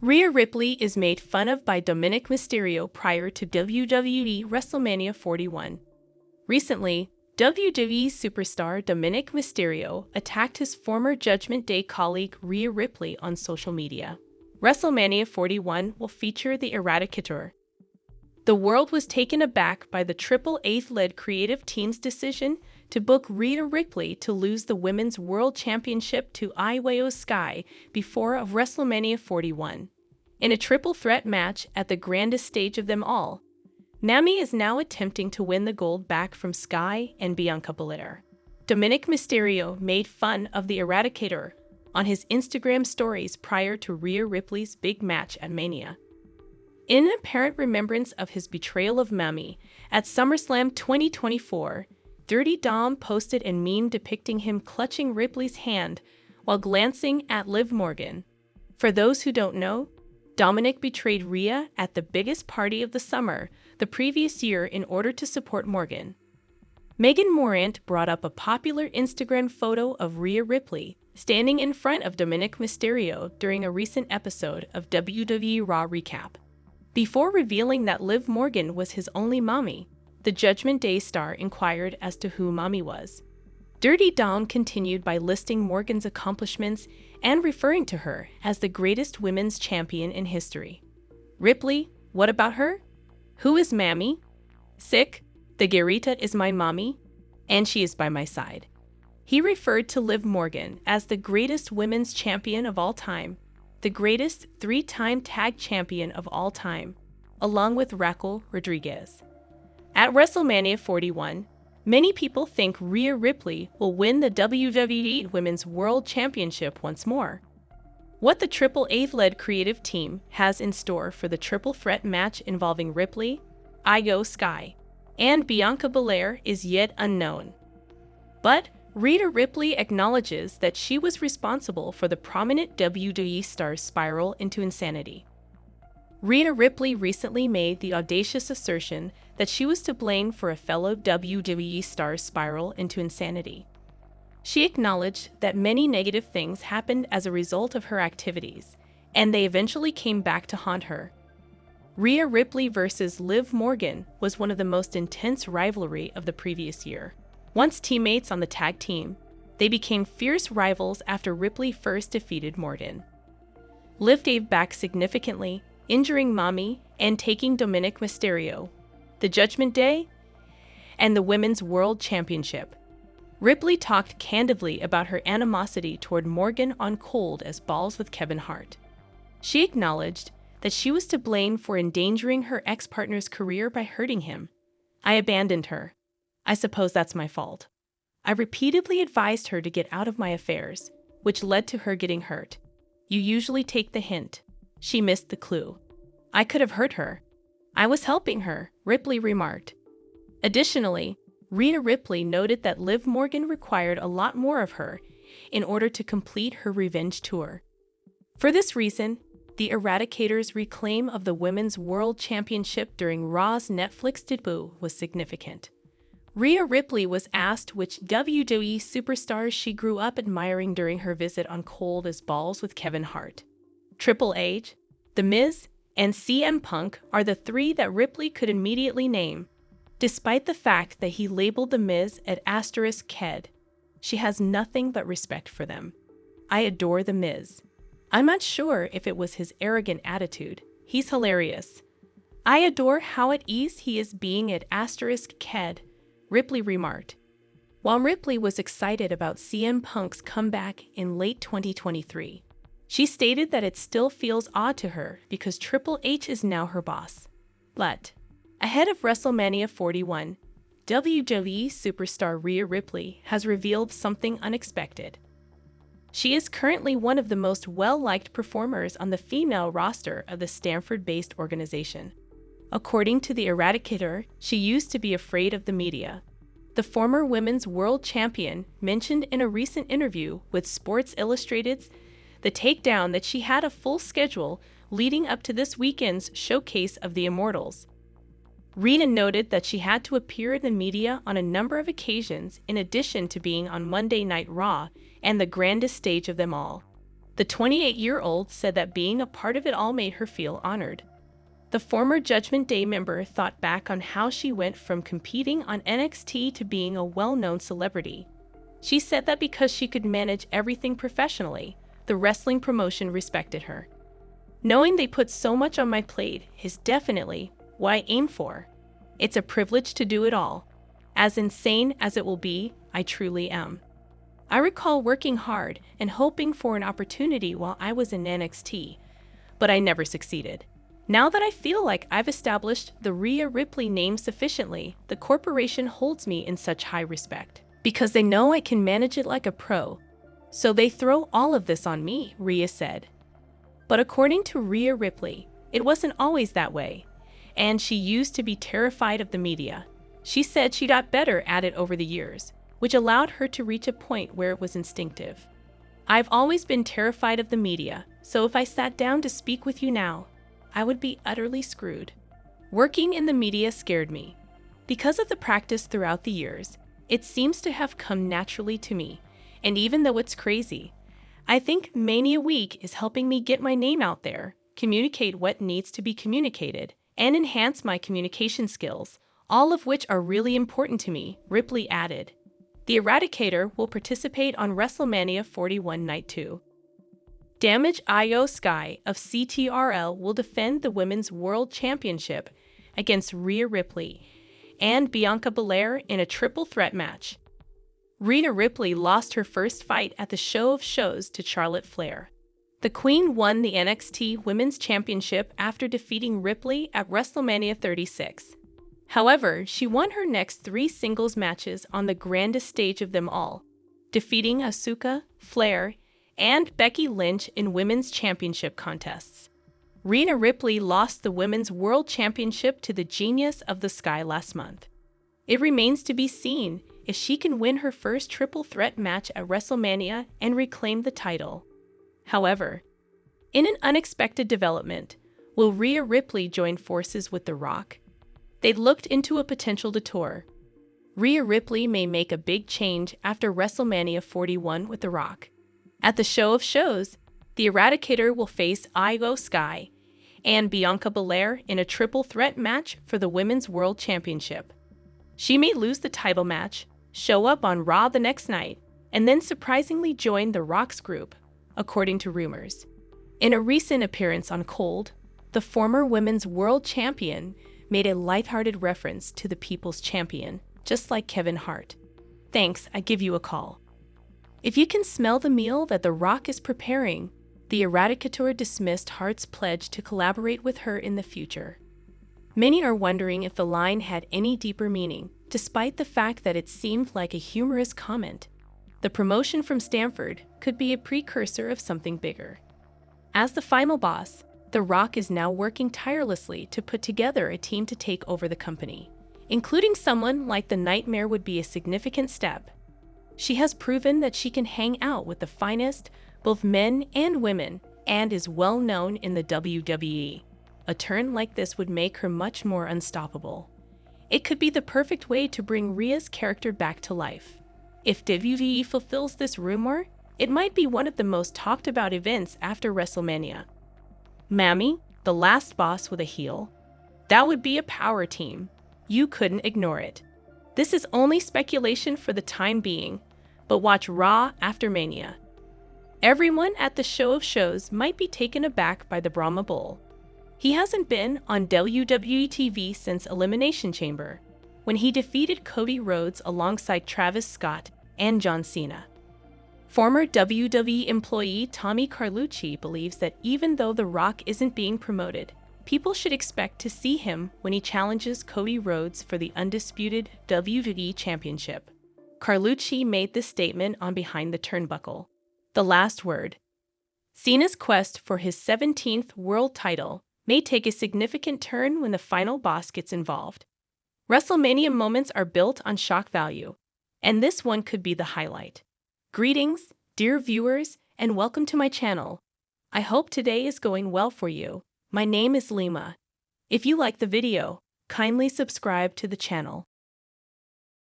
Rhea Ripley is made fun of by Dominik Mysterio prior to WWE WrestleMania 41. Recently, WWE superstar Dominik Mysterio attacked his former Judgment Day colleague Rhea Ripley on social media. WrestleMania 41 will feature the Eradicator. The world was taken aback by the Triple H-led creative team's decision to book Rhea Ripley to lose the Women's World Championship to Io Sky before of WrestleMania 41. In a triple threat match at the grandest stage of them all, Nami is now attempting to win the gold back from Sky and Bianca Belair. Dominik Mysterio made fun of the Eradicator on his Instagram stories prior to Rhea Ripley's big match at Mania. In apparent remembrance of his betrayal of Nami at SummerSlam 2024, Dirty Dom posted a meme depicting him clutching Ripley's hand while glancing at Liv Morgan. For those who don't know, Dominic betrayed Rhea at the biggest party of the summer the previous year in order to support Morgan. Megan Morant brought up a popular Instagram photo of Rhea Ripley standing in front of Dominik Mysterio during a recent episode of WWE Raw Recap. Before revealing that Liv Morgan was his only mommy, the Judgment Day star inquired as to who mommy was. Dirty Dom continued by listing Morgan's accomplishments and referring to her as the greatest women's champion in history. Ripley, what about her? Who is Mammy? Sick, the Guerrita is my mommy, and she is by my side. He referred to Liv Morgan as the greatest women's champion of all time, the greatest three-time tag champion of all time, along with Raquel Rodriguez. At WrestleMania 41, many people think Rhea Ripley will win the WWE Women's World Championship once more. What the Triple H-led creative team has in store for the triple threat match involving Ripley, Io Sky, and Bianca Belair is yet unknown. But Rhea Ripley acknowledges that she was responsible for the prominent WWE star's spiral into insanity. Rhea Ripley recently made the audacious assertion that she was to blame for a fellow WWE star's spiral into insanity. She acknowledged that many negative things happened as a result of her activities, and they eventually came back to haunt her. Rhea Ripley versus Liv Morgan was one of the most intense rivalry of the previous year. Once teammates on the tag team, they became fierce rivals after Ripley first defeated Morgan. Liv gave back significantly, injuring Mommy and taking Dominik Mysterio, the Judgment Day, and the Women's World Championship. Ripley talked candidly about her animosity toward Morgan on Cold as Balls with Kevin Hart. She acknowledged that she was to blame for endangering her ex-partner's career by hurting him. I abandoned her. I suppose that's my fault. I repeatedly advised her to get out of my affairs, which led to her getting hurt. You usually take the hint. She missed the clue. I could have hurt her. I was helping her, Ripley remarked. Additionally, Rhea Ripley noted that Liv Morgan required a lot more of her in order to complete her revenge tour. For this reason, the Eradicator's reclaim of the Women's World Championship during Raw's Netflix debut was significant. Rhea Ripley was asked which WWE superstars she grew up admiring during her visit on Cold as Balls with Kevin Hart. Triple H, The Miz, and CM Punk are the three that Ripley could immediately name. Despite the fact that he labeled The Miz at *Ked, she has nothing but respect for them. I adore The Miz. I'm not sure if it was his arrogant attitude. He's hilarious. I adore how at ease he is being at *Ked, Ripley remarked. While Ripley was excited about CM Punk's comeback in late 2023, she stated that it still feels odd to her because Triple H is now her boss. But, ahead of WrestleMania 41, WWE superstar Rhea Ripley has revealed something unexpected. She is currently one of the most well-liked performers on the female roster of the Stanford-based organization. According to the Eradicator, she used to be afraid of the media. The former women's world champion mentioned in a recent interview with Sports Illustrated's The Takedown that she had a full schedule leading up to this weekend's showcase of the Immortals. Rhea noted that she had to appear in the media on a number of occasions in addition to being on Monday Night Raw and the grandest stage of them all. The 28-year-old said that being a part of it all made her feel honored. The former Judgment Day member thought back on how she went from competing on NXT to being a well-known celebrity. She said that because she could manage everything professionally, the wrestling promotion respected her. Knowing they put so much on my plate is definitely what I aim for. It's a privilege to do it all. As insane as it will be, I truly am. I recall working hard and hoping for an opportunity while I was in NXT, but I never succeeded. Now that I feel like I've established the Rhea Ripley name sufficiently, the corporation holds me in such high respect. Because they know I can manage it like a pro. So they throw all of this on me, Rhea said. But according to Rhea Ripley, it wasn't always that way. And she used to be terrified of the media. She said she got better at it over the years, which allowed her to reach a point where it was instinctive. I've always been terrified of the media, so if I sat down to speak with you now, I would be utterly screwed. Working in the media scared me. Because of the practice throughout the years, it seems to have come naturally to me, and even though it's crazy, I think Mania Week is helping me get my name out there, communicate what needs to be communicated, and enhance my communication skills, all of which are really important to me, Ripley added. The Eradicator will participate on WrestleMania 41 Night 2. Damage Io Sky of CTRL will defend the Women's World Championship against Rhea Ripley and Bianca Belair in a triple threat match. Rhea Ripley lost her first fight at the Show of Shows to Charlotte Flair. The Queen won the NXT Women's Championship after defeating Ripley at WrestleMania 36. However, she won her next 3 singles matches on the grandest stage of them all, defeating Asuka, Flair, and Becky Lynch in women's championship contests. Rhea Ripley lost the Women's World Championship to the Genius of the Sky last month. It remains to be seen if she can win her first triple threat match at WrestleMania and reclaim the title. However, in an unexpected development, will Rhea Ripley join forces with The Rock? They looked into a potential detour. Rhea Ripley may make a big change after WrestleMania 41 with The Rock. At the Show of Shows, the Eradicator will face Io Sky and Bianca Belair in a triple threat match for the Women's World Championship. She may lose the title match, show up on Raw the next night, and then surprisingly join The Rock's group, according to rumors. In a recent appearance on Cold, the former Women's World Champion made a lighthearted reference to the People's Champion, just like Kevin Hart. Thanks, I give you a call. If you can smell the meal that The Rock is preparing, the Eradicator dismissed Hart's pledge to collaborate with her in the future. Many are wondering if the line had any deeper meaning, despite the fact that it seemed like a humorous comment. The promotion from Stanford could be a precursor of something bigger. As the final boss, The Rock is now working tirelessly to put together a team to take over the company. Including someone like the Nightmare would be a significant step. She has proven that she can hang out with the finest, both men and women, and is well known in the WWE. A turn like this would make her much more unstoppable. It could be the perfect way to bring Rhea's character back to life. If WWE fulfills this rumor, it might be one of the most talked about events after WrestleMania. Mammy, the last boss with a heel? That would be a power team. You couldn't ignore it. This is only speculation for the time being, but watch Raw after Mania. Everyone at the Show of Shows might be taken aback by the Brahma Bull. He hasn't been on WWE TV since Elimination Chamber, when he defeated Cody Rhodes alongside Travis Scott and John Cena. Former WWE employee Tommy Carlucci believes that even though The Rock isn't being promoted, people should expect to see him when he challenges Cody Rhodes for the undisputed WWE Championship. Carlucci made this statement on Behind the Turnbuckle. The last word. Cena's quest for his 17th world title may take a significant turn when the final boss gets involved. WrestleMania moments are built on shock value, and this one could be the highlight. Greetings, dear viewers, and welcome to my channel. I hope today is going well for you. My name is Lima. If you like the video, kindly subscribe to the channel.